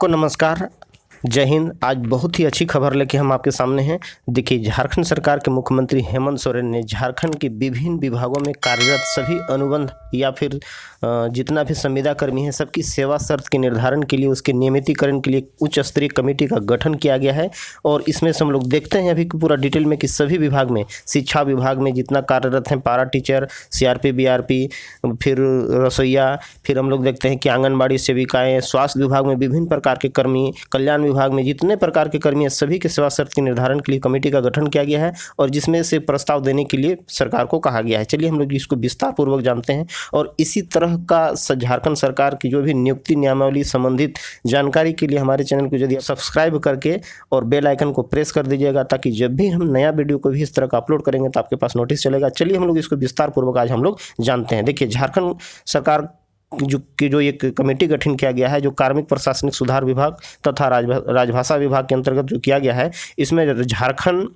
को नमस्कार, जय हिंद। आज बहुत ही अच्छी खबर लेके हम आपके सामने हैं। देखिए, झारखंड सरकार के मुख्यमंत्री हेमंत सोरेन ने झारखंड के विभिन्न विभागों में कार्यरत सभी अनुबंध या फिर जितना भी संविदा कर्मी है सबकी सेवा शर्त के निर्धारण के लिए, उसके नियमितीकरण के लिए उच्च स्तरीय कमेटी का गठन किया गया है। और इसमें से हम लोग देखते हैं अभी पूरा डिटेल में कि सभी विभाग में, शिक्षा विभाग में जितना कार्यरत हैं, पारा टीचर, सीआरपी, बीआरपी, फिर रसोईया, फिर हम लोग देखते हैं कि आंगनबाड़ी सेविकाएँ, स्वास्थ्य विभाग में विभिन्न प्रकार के कर्मी, कल्याण विभाग में जितने प्रकार के कर्मी हैं सभी के सेवा शर्त के निर्धारण के लिए कमेटी का गठन किया गया है और जिसमें से प्रस्ताव देने के लिए सरकार को कहा गया है। चलिए हम लोग इसको विस्तार पूर्वक जानते हैं। और इसी तरह का झारखंड सरकार की जो भी नियुक्ति नियमावली संबंधित जानकारी के लिए हमारे चैनल को यदि सब्सक्राइब करके और बेल आइकन को प्रेस कर दीजिएगा, ताकि जब भी हम नया वीडियो को भी इस तरह का अपलोड करेंगे तो आपके पास नोटिस चलेगा। चलिए हम लोग इसको विस्तार पूर्वक आज हम लोग जानते हैं। देखिए, झारखंड सरकार जो एक कमेटी गठन किया गया है, जो कार्मिक प्रशासनिक सुधार विभाग तथा राजभाषा विभाग के अंतर्गत जो किया गया है, इसमें झारखंड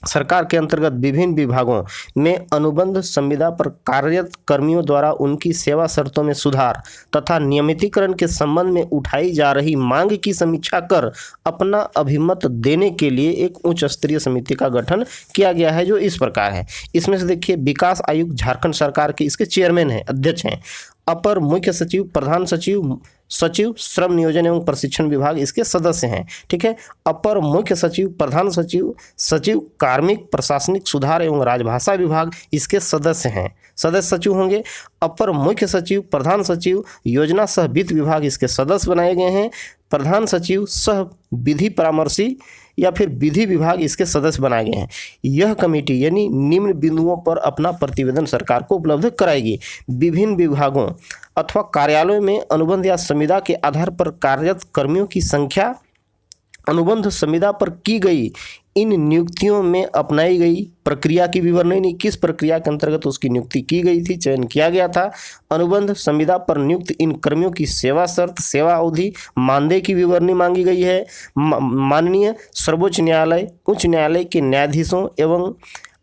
सरकार के अंतर्गत विभिन्न विभागों में अनुबंध संविदा पर कार्यरत कर्मियों द्वारा उनकी सेवा शर्तों में सुधार तथा नियमितीकरण के संबंध में उठाई जा रही मांग की समीक्षा कर अपना अभिमत देने के लिए एक उच्च स्तरीय समिति का गठन किया गया है, जो इस प्रकार है। इसमें से देखिए, विकास आयुक्त झारखंड सरकार के इसके चेयरमैन हैं, अध्यक्ष हैं। अपर मुख्य सचिव, प्रधान सचिव, सचिव श्रम नियोजन एवं प्रशिक्षण विभाग इसके सदस्य हैं। ठीक है। अपर मुख्य सचिव, प्रधान सचिव, सचिव कार्मिक प्रशासनिक सुधार एवं राजभाषा विभाग इसके सदस्य हैं, सदस्य सचिव होंगे। अपर मुख्य सचिव, प्रधान सचिव, योजना सह वित्त विभाग इसके सदस्य बनाए गए हैं। प्रधान सचिव सह विधि परामर्शी या फिर विधि विभाग इसके सदस्य बनाए गए हैं। यह कमेटी यानी निम्न बिंदुओं पर अपना प्रतिवेदन सरकार को उपलब्ध कराएगी। विभिन्न विभागों अथवा कार्यालयों में अनुबंध या संविदा के आधार पर कार्यरत कर्मियों की संख्या, अनुबंध संविदा पर की गई इन नियुक्तियों में अपनाई गई प्रक्रिया की विवरणी, किस प्रक्रिया के अंतर्गत उसकी नियुक्ति की गई थी, चयन किया गया था। अनुबंध संविदा पर नियुक्त इन कर्मियों की सेवा शर्त, सेवा अवधि, मानदेय की विवरणी मांगी गई है। माननीय सर्वोच्च न्यायालय, उच्च न्यायालय के न्यायाधीशों एवं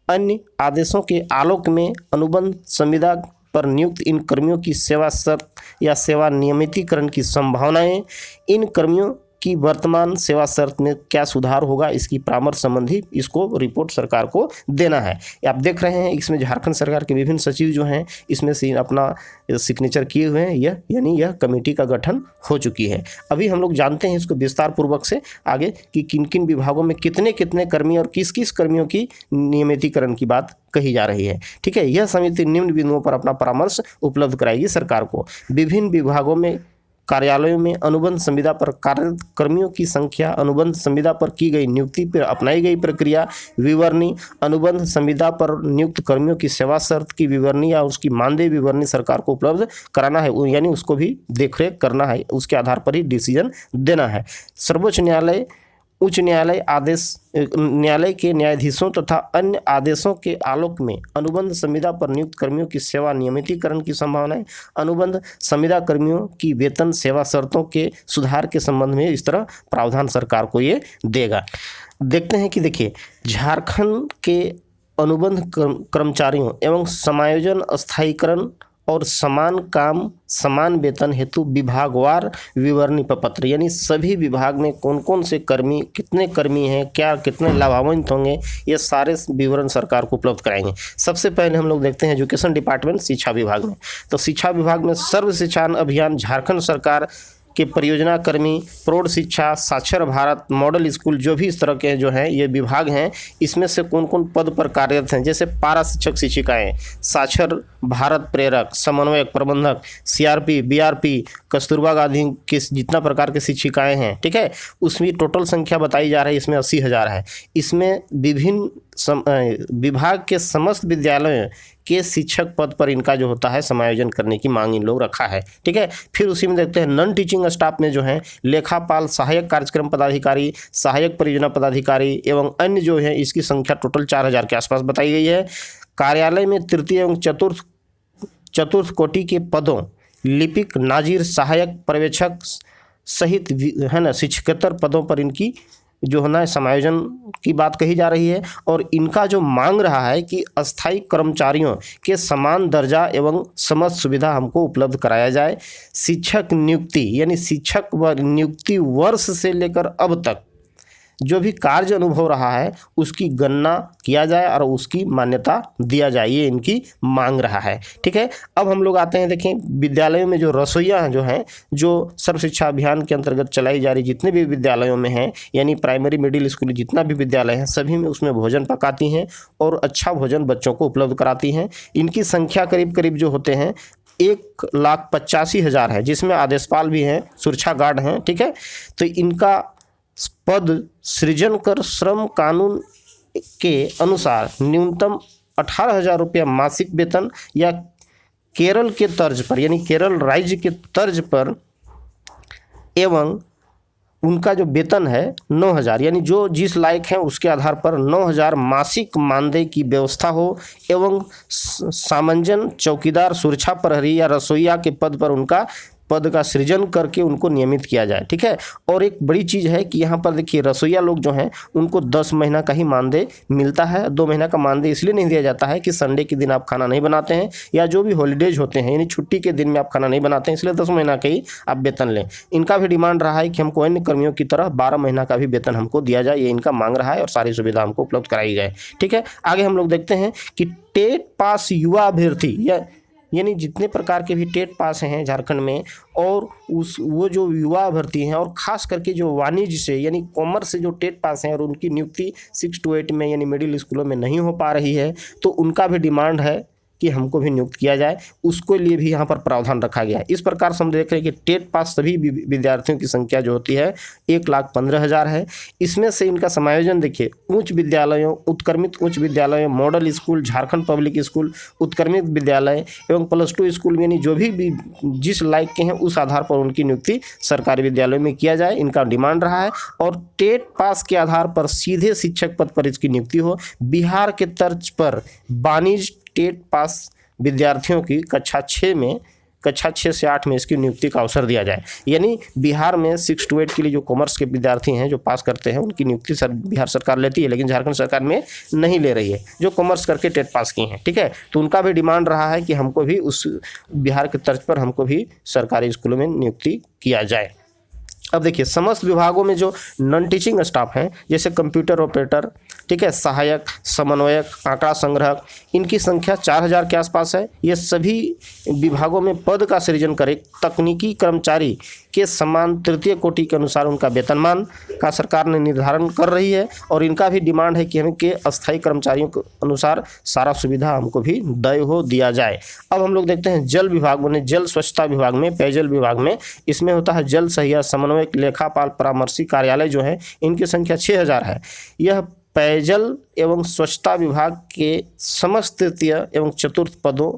अन्य आदेशों के आलोक में अनुबंध संविदा पर नियुक्त इन कर्मियों की सेवा शर्त या सेवा नियमितीकरण की संभावनाएं, इन कर्मियों की वर्तमान सेवा शर्त में क्या सुधार होगा, इसकी परामर्श संबंधी इसको रिपोर्ट सरकार को देना है। आप देख रहे हैं इसमें झारखंड सरकार के विभिन्न सचिव जो हैं इसमें से अपना सिग्नेचर किए हुए हैं। यह कमेटी का गठन हो चुकी है। अभी हम लोग जानते हैं इसको विस्तार पूर्वक से आगे कि किन किन विभागों में कितने कितने कर्मी और किस किस कर्मियों की नियमितीकरण की बात कही जा रही है। ठीक है। यह समिति निम्न बिंदुओं पर अपना परामर्श उपलब्ध कराएगी सरकार को। विभिन्न विभागों में, कार्यालयों में अनुबंध संविदा पर कार्यरत कर्मियों की संख्या, अनुबंध संविदा पर की गई नियुक्ति पर अपनाई गई प्रक्रिया, विवरणी, अनुबंध संविदा पर नियुक्त कर्मियों की सेवा शर्त की विवरणी या उसकी मानदेय विवरणी सरकार को उपलब्ध कराना है, यानी उसको भी देखरेख करना है, उसके आधार पर ही डिसीजन देना है। सर्वोच्च न्यायालय, उच्च न्यायालय आदेश, न्यायालय के न्यायाधीशों तथा अन्य आदेशों के आलोक में अनुबंध संविदा पर नियुक्त कर्मियों की सेवा नियमितीकरण की संभावनाएं, अनुबंध संविदा कर्मियों की वेतन सेवा शर्तों के सुधार के संबंध में इस तरह प्रावधान सरकार को ये देगा। देखते हैं कि देखिए, झारखंड के अनुबंध कर्मचारियों एवं समायोजन स्थायीकरण और समान काम समान वेतन हेतु विभागवार विवरणी प्रपत्र, यानी सभी विभाग में कौन कौन से कर्मी, कितने कर्मी हैं, क्या कितने लाभान्वित होंगे, ये सारे विवरण सरकार को उपलब्ध कराएंगे। सबसे पहले हम लोग देखते हैं एजुकेशन डिपार्टमेंट, शिक्षा विभाग में। तो शिक्षा विभाग में सर्व शिक्षा अभियान झारखंड सरकार के परियोजना कर्मी, प्रौढ़ शिक्षा, साक्षर भारत, मॉडल स्कूल, जो भी इस तरह के जो हैं ये विभाग हैं, इसमें से कौन कौन पद पर कार्यरत हैं, जैसे पारा शिक्षक शिक्षिकाएँ, साक्षर भारत प्रेरक, समन्वयक, प्रबंधक, सीआरपी, बीआरपी, कस्तूरबा गांधी के जितना प्रकार के शिक्षिकाएँ हैं। ठीक है। उसमें टोटल संख्या बताई जा रही है, इसमें 80,000 है। इसमें विभिन्न विभाग के समस्त विद्यालयों के शिक्षक पद पर इनका जो होता है समायोजन करने की मांग इन लोग रखा है। ठीक है। फिर उसी में देखते हैं नॉन टीचिंग स्टाफ में जो है लेखापाल, सहायक कार्यक्रम पदाधिकारी, सहायक परियोजना पदाधिकारी एवं अन्य जो है, इसकी संख्या टोटल 4,000 के आसपास बताई गई है। कार्यालय में तृतीय एवं चतुर्थ कोटि के पदों, लिपिक, नाजिर, सहायक पर्यवेक्षक सहित है ना, शिक्षकेतर पदों पर इनकी जो है ना समायोजन की बात कही जा रही है। और इनका जो मांग रहा है कि अस्थायी कर्मचारियों के समान दर्जा एवं समस्त सुविधा हमको उपलब्ध कराया जाए। शिक्षक नियुक्ति यानी शिक्षक व नियुक्ति वर्ष से लेकर अब तक जो भी कार्य अनुभव रहा है उसकी गणना किया जाए और उसकी मान्यता दिया जाए, ये इनकी मांग रहा है। ठीक है, अब हम लोग आते हैं, देखें विद्यालयों में जो रसोइया जो हैं, जो सर्व शिक्षा अभियान के अंतर्गत चलाई जा रही जितने भी विद्यालयों में हैं, यानी प्राइमरी मिडिल स्कूल जितना भी विद्यालय है सभी में उसमें भोजन पकाती हैं और अच्छा भोजन बच्चों को उपलब्ध कराती हैं। इनकी संख्या करीब करीब जो होते हैं 1,85,000 है, जिसमें आदेशपाल भी हैं, सुरक्षा गार्ड हैं। ठीक है, तो इनका पद सृजन कर श्रम कानून के अनुसार न्यूनतम 18,000 रुपया मासिक वेतन या केरल के तर्ज पर यानी केरल राज्य के तर्ज पर एवं उनका जो वेतन है 9,000 यानी जो जिस लायक हैं उसके आधार पर 9,000 मासिक मानदेय की व्यवस्था हो एवं सामंजन चौकीदार सुरक्षा प्रहरी या रसोइया के पद पर उनका पद का सृजन करके उनको नियमित किया जाए। ठीक है, और एक बड़ी चीज़ है कि यहाँ पर देखिए रसोइया लोग जो हैं उनको 10 महीना का ही मानदेय मिलता है। 2 महीना का मानदेय इसलिए नहीं दिया जाता है कि संडे के दिन आप खाना नहीं बनाते हैं या जो भी हॉलीडेज होते हैं यानी छुट्टी के दिन में आप खाना नहीं बनाते हैं, इसलिए 10 महीना का ही आप वेतन लें। इनका भी डिमांड रहा है कि हमको अन्य कर्मियों की तरह 12 महीना का भी वेतन हमको दिया जाए, ये इनका मांग रहा है और सारी सुविधा हमको उपलब्ध कराई जाए। ठीक है, आगे हम लोग देखते हैं कि टेट पास युवा अभ्यर्थी यानी जितने प्रकार के भी टेट पास हैं झारखंड में और वो जो युवा अभ्यर्थी हैं और ख़ास करके जो वाणिज्य से यानी कॉमर्स से जो टेट पास हैं और उनकी नियुक्ति 6 to 8 में यानी मिडिल स्कूलों में नहीं हो पा रही है, तो उनका भी डिमांड है कि हमको भी नियुक्त किया जाए, उसको लिए भी यहाँ पर प्रावधान रखा गया है। इस प्रकार से हम देख रहे हैं कि टेट पास सभी विद्यार्थियों की संख्या जो होती है 1,15,000 है। इसमें से इनका समायोजन देखिए उच्च विद्यालयों, उत्क्रमित उच्च विद्यालयों, model school, Jharkhand public school, उत्क्रमित विद्यालय एवं +2 स्कूल यानी जो भी जिस लायक के हैं उस आधार पर उनकी नियुक्ति सरकारी विद्यालयों में किया जाए, इनका डिमांड रहा है। और टेट पास के आधार पर सीधे शिक्षक पद पर इसकी नियुक्ति हो। बिहार के तर्ज पर वाणिज्य टेट पास विद्यार्थियों की कक्षा 6 से 8 में इसकी नियुक्ति का अवसर दिया जाए। यानी बिहार में 6 to 8 के लिए जो कॉमर्स के विद्यार्थी हैं जो पास करते हैं उनकी नियुक्ति बिहार सरकार लेती है, लेकिन झारखंड सरकार में नहीं ले रही है, जो कॉमर्स करके टेट पास की हैं। ठीक है, तो उनका भी डिमांड रहा है कि हमको भी उस बिहार के तर्ज पर हमको भी सरकारी स्कूलों में नियुक्ति किया जाए। अब देखिए समस्त विभागों में जो नॉन टीचिंग स्टाफ हैं जैसे कंप्यूटर ऑपरेटर, ठीक है, सहायक, समन्वयक, आंकड़ा संग्रहक, इनकी संख्या 4,000 के आसपास है। ये सभी विभागों में पद का सृजन करे तकनीकी कर्मचारी के समान तृतीय कोटि के अनुसार उनका वेतनमान का सरकार ने निर्धारण कर रही है। और इनका भी डिमांड है कि हमें के अस्थायी कर्मचारियों के अनुसार सारा सुविधा हमको भी दिया जाए। अब हम लोग देखते हैं जल विभाग में, जल स्वच्छता विभाग में, पेयजल विभाग में, इसमें होता है जल सहिया, समन्वयक, लेखापाल, परामर्शी कार्यालय जो है इनकी संख्या 6,000 है। यह पेयजल एवं स्वच्छता विभाग के समस्त तृतीय एवं चतुर्थ पदों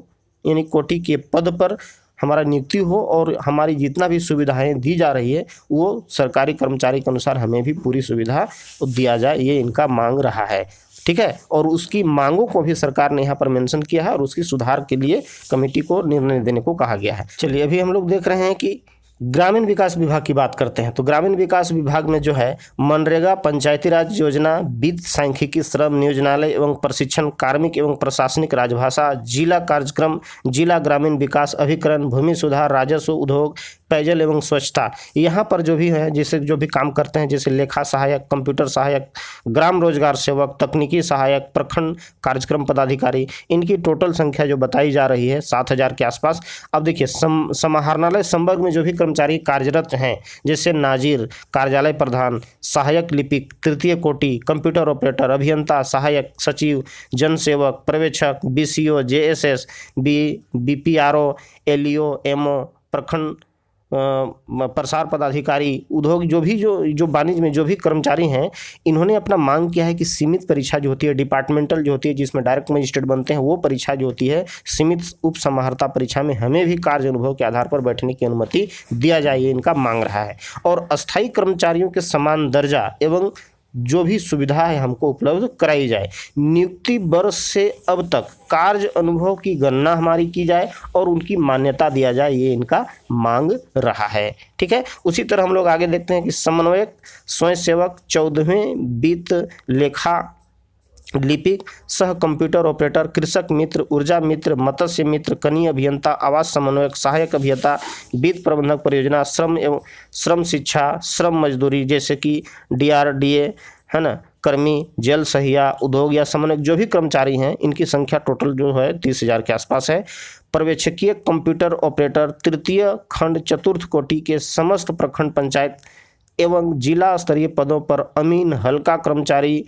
यानी कोटि के पद पर हमारा नियुक्ति हो और हमारी जितना भी सुविधाएं दी जा रही है वो सरकारी कर्मचारी के अनुसार हमें भी पूरी सुविधा दिया जाए, ये इनका मांग रहा है। ठीक है, और उसकी मांगों को भी सरकार ने यहाँ पर मेंशन किया है और उसकी सुधार के लिए कमेटी को निर्णय देने को कहा गया है। चलिए अभी हम लोग देख रहे हैं कि ग्रामीण विकास विभाग की बात करते हैं। तो ग्रामीण विकास विभाग में जो है मनरेगा, पंचायती राज योजना, वित्त, सांख्यिकी, श्रम नियोजनालय एवं प्रशिक्षण, कार्मिक एवं प्रशासनिक राजभाषा, जिला कार्यक्रम, जिला ग्रामीण विकास अभिकरण, भूमि सुधार, राजस्व, उद्योग, पेयजल एवं स्वच्छता, यहाँ पर जो भी है जैसे जो भी काम करते हैं जैसे लेखा सहायक, कंप्यूटर सहायक, ग्राम रोजगार सेवक, तकनीकी सहायक, प्रखंड कार्यक्रम पदाधिकारी, इनकी टोटल संख्या जो बताई जा रही है 7,000 के आसपास। अब देखिए समाहरणालय संवर्ग में जो भी कर्मचारी कार्यरत हैं जैसे नाजिर, कार्यालय प्रधान, सहायक लिपिक, तृतीय कोटि, कंप्यूटर ऑपरेटर, अभियंता, सहायक सचिव, जनसेवक, पर्यवेक्षक, BCO, JSS, BPRO, LEO, MO, प्रखंड प्रसार पदाधिकारी, उद्योग, जो वाणिज्य में जो भी कर्मचारी हैं इन्होंने अपना मांग किया है कि सीमित परीक्षा जो होती है डिपार्टमेंटल जो होती है जिसमें डायरेक्ट मजिस्ट्रेट बनते हैं वो परीक्षा जो होती है सीमित उप समाहर्ता परीक्षा में हमें भी कार्य अनुभव के आधार पर बैठने की अनुमति दिया जाए, ये इनका मांग रहा है। और अस्थायी कर्मचारियों के समान दर्जा एवं जो भी सुविधा है हमको उपलब्ध कराई जाए। नियुक्ति वर्ष से अब तक कार्य अनुभव की गणना हमारी की जाए और उनकी मान्यता दिया जाए, ये इनका मांग रहा है। ठीक है, उसी तरह हम लोग आगे देखते हैं कि समन्वयक, स्वयंसेवक, 14वें वित्त लेखा लिपिक, सह कंप्यूटर ऑपरेटर, कृषक मित्र, ऊर्जा मित्र, मत्स्य मित्र, कनीय अभियंता, आवास समन्वयक, सहायक अभियंता, वित्त प्रबंधक परियोजना, श्रम एवं श्रम शिक्षा, श्रम मजदूरी जैसे कि DRDA है ना, कर्मी, जल सहिया, उद्योग या समन्वयक जो भी कर्मचारी हैं, इनकी संख्या टोटल जो है 30,000 के आसपास है। पर्यवेक्षकीय कंप्यूटर ऑपरेटर, तृतीय खंड चतुर्थ कोटि के समस्त प्रखंड पंचायत एवं जिला स्तरीय पदों पर अमीन, हल्का कर्मचारी,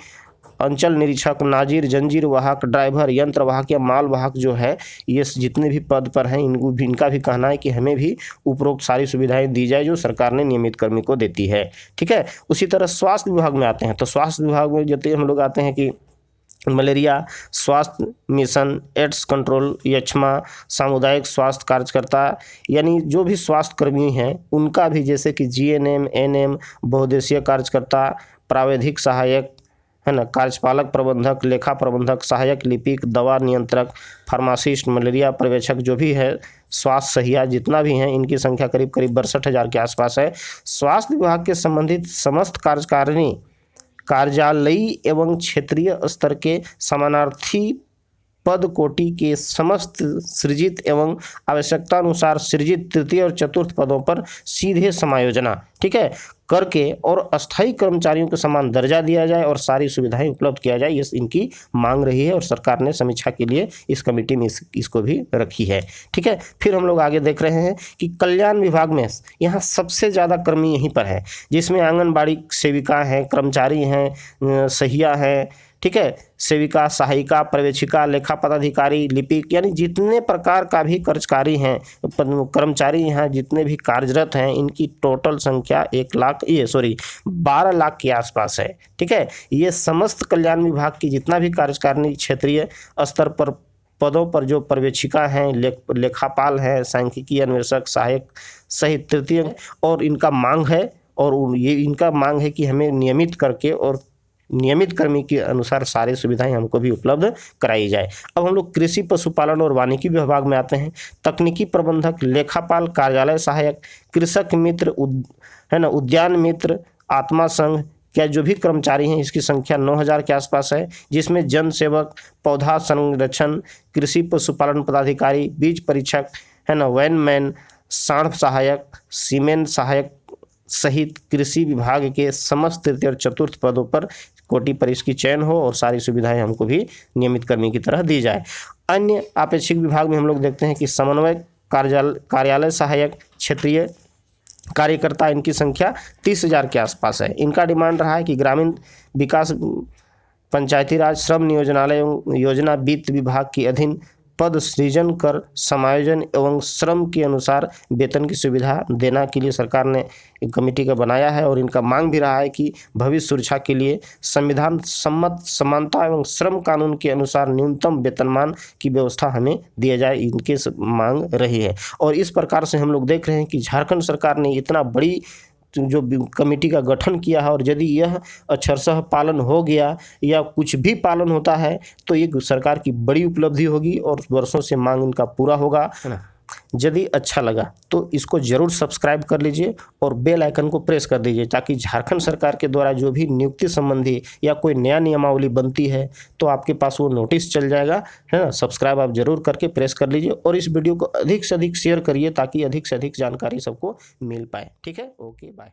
अंचल निरीक्षक, नाजिर, जंजीर वाहक, ड्राइवर, यंत्र वाहक या माल वाहक जो है, ये जितने भी पद पर हैं इनका भी कहना है कि हमें भी उपरोक्त सारी सुविधाएं दी जाए जो सरकार ने नियमित कर्मी को देती है। ठीक है, उसी तरह स्वास्थ्य विभाग में आते हैं तो स्वास्थ्य विभाग में जैसे हम लोग आते हैं कि मलेरिया स्वास्थ्य मिशन, एड्स कंट्रोल, यक्ष्मा, सामुदायिक स्वास्थ्य कार्यकर्ता, यानी जो भी स्वास्थ्य कर्मी हैं उनका भी, जैसे कि GNM, NM, बहुउद्देशीय कार्यकर्ता, प्राविधिक सहायक है ना, कार्यपालक प्रबंधक, लेखा प्रबंधक, सहायक लिपिक, दवा नियंत्रक, फार्मासिस्ट, मलेरिया पर्यवेक्षक जो भी है, स्वास्थ्य सहिया जितना भी हैं, इनकी संख्या करीब 62,000 के आसपास है। स्वास्थ्य विभाग के संबंधित समस्त कार्यकारिणी, कार्यालयी एवं क्षेत्रीय स्तर के समानार्थी पद कोटि के समस्त सृजित एवं आवश्यकता अनुसार सृजित तृतीय और चतुर्थ पदों पर सीधे समायोजना, ठीक है, करके और अस्थायी कर्मचारियों को समान दर्जा दिया जाए और सारी सुविधाएं उपलब्ध किया जाए, ये इनकी मांग रही है और सरकार ने समीक्षा के लिए इस कमेटी में इसको भी रखी है। ठीक है, फिर हम लोग आगे देख रहे हैं कि कल्याण विभाग में यहाँ सबसे ज़्यादा कर्मी यहीं पर है, जिसमें आंगनबाड़ी सेविका हैं, कर्मचारी हैं, सहिया हैं, ठीक है, सेविका, सहायिका, पर्यवेक्षिका, लेखा पदाधिकारी, लिपिक, यानी जितने प्रकार का भी कर्मचारी यहाँ जितने भी कार्यरत हैं, इनकी टोटल संख्या 12 लाख के आसपास है। ठीक है, ये समस्त कल्याण विभाग की जितना भी कार्यकारिणी क्षेत्रीय स्तर पर पदों पर जो पर्यवेक्षिका हैं, लेखापाल हैं, सांख्यिकी अन्वेषक, सहायक सहित तृतीय, और इनका मांग है और ये इनका मांग है कि हमें नियमित करके और नियमित कर्मी के अनुसार सारी सुविधाएं हमको भी उपलब्ध कराई जाए। अब हम लोग कृषि, पशुपालन और वानिकी विभाग में आते हैं। तकनीकी प्रबंधक, लेखापाल, कार्यालय सहायक, कृषक मित्र, है ना, उद्यान मित्र, आत्मा संघ, क्या जो भी कर्मचारी हैं इसकी संख्या 9,000 के आसपास है, जिसमें जन सेवक, पौधा संरक्षण, कृषि पशुपालन पदाधिकारी, बीज परीक्षक, है ना, वैनमैन, साढ़ सहायक, सीमेंट सहायक सहित कृषि विभाग के समस्त तृतीय और चतुर्थ पदों पर कोटि पर इसकी चयन हो और सारी सुविधाएं हमको भी नियमित कर्मी की तरह दी जाए। अन्य आपेक्षिक विभाग में हम लोग देखते हैं कि समन्वयक, कार्यालय सहायक, क्षेत्रीय कार्यकर्ता, इनकी संख्या 30,000 के आसपास है। इनका डिमांड रहा है कि ग्रामीण विकास, पंचायती राज, श्रम नियोजनालय एवं योजना वित्त विभाग के अधीन पद सृजन कर समायोजन एवं श्रम के अनुसार वेतन की सुविधा देना के लिए सरकार ने एक कमेटी का बनाया है और इनका मांग भी रहा है कि भविष्य सुरक्षा के लिए संविधान सम्मत समानता एवं श्रम कानून के अनुसार न्यूनतम वेतनमान की व्यवस्था हमें दिया जाए, इनके मांग रही है। और इस प्रकार से हम लोग देख रहे हैं कि झारखंड सरकार ने इतना बड़ी जो कमेटी का गठन किया है और यदि यह अक्षरशः पालन हो गया या कुछ भी पालन होता है तो ये सरकार की बड़ी उपलब्धि होगी और वर्षों से मांग इनका पूरा होगा, है ना। यदि अच्छा लगा तो इसको ज़रूर सब्सक्राइब कर लीजिए और बेल आइकन को प्रेस कर दीजिए ताकि झारखंड सरकार के द्वारा जो भी नियुक्ति संबंधी या कोई नया नियमावली बनती है तो आपके पास वो नोटिस चल जाएगा, है ना। सब्सक्राइब आप ज़रूर करके प्रेस कर लीजिए और इस वीडियो को अधिक से अधिक शेयर करिए ताकि अधिक से अधिक जानकारी सबको मिल पाए। ठीक है, ओके, बाय।